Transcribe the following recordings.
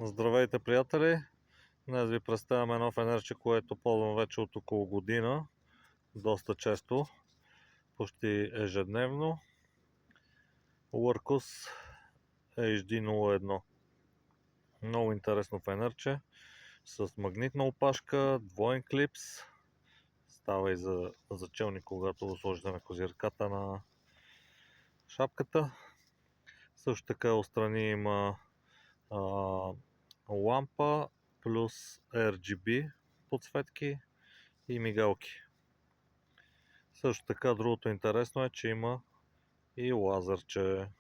Здравейте, приятели! Днес ви представям едно фенерче, което ползвам вече от около година. Доста често, почти ежедневно. Workus HD01. Много интересно фенерче с магнитна опашка, двоен клипс. Става и за челник, когато го сложите на козирката на шапката. Също така отстрани има лампа плюс RGB подсветки и мигалки. Също така другото интересно е, че има и лазерче.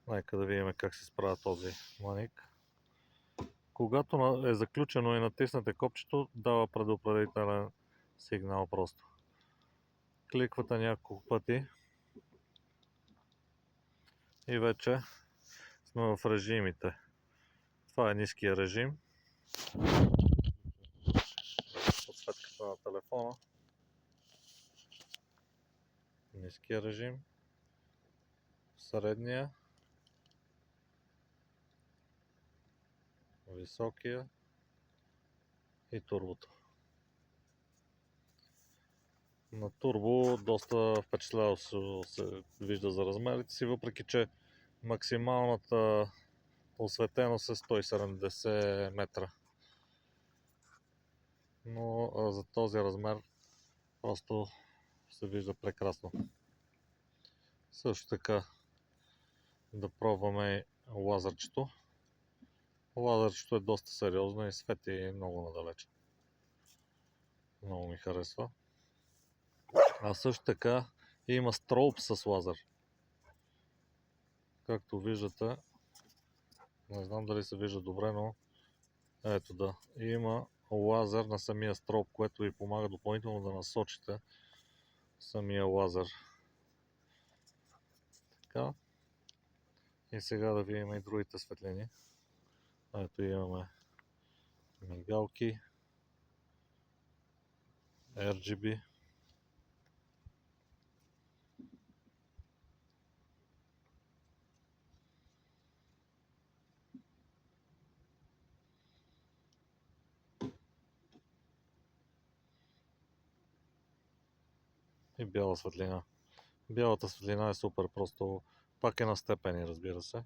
Нека да видим как се справя този маник. Когато е заключено и натиснете копчето, дава предупредителен сигнал просто. Кликвате няколко пъти и вече сме в режимите. Това е ниския режим. Подсветката на телефона. Ниския режим. Средния. Високия и турбото. На турбо доста впечатляващо се вижда за размерите си, въпреки че максималната осветеност е 170 метра. Но за този размер просто се вижда прекрасно. Също така да пробваме лазерчето. Лазерчето е доста сериозно и свети много надалече. Много ми харесва. А също така има строуп с лазер. Както виждате, не знам дали се вижда добре, но ето да. Има лазер на самия строуп, което ви помага допълнително да насочите самия лазер. Така. И сега да видим и другите светлини. Ето имаме мигалки, RGB. И бяла светлина. Бялата светлина е супер, просто пак е на степени, разбира се.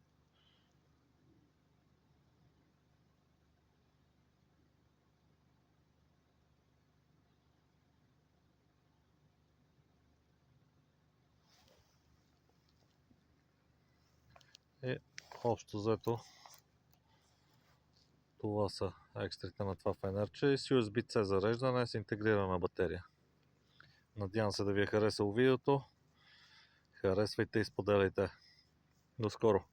И общо взето това са екстрите на това фенерче и с USB-C зареждане с интегрирана батерия. Надявам се да ви е харесало видеото. Харесвайте и споделяйте. До скоро!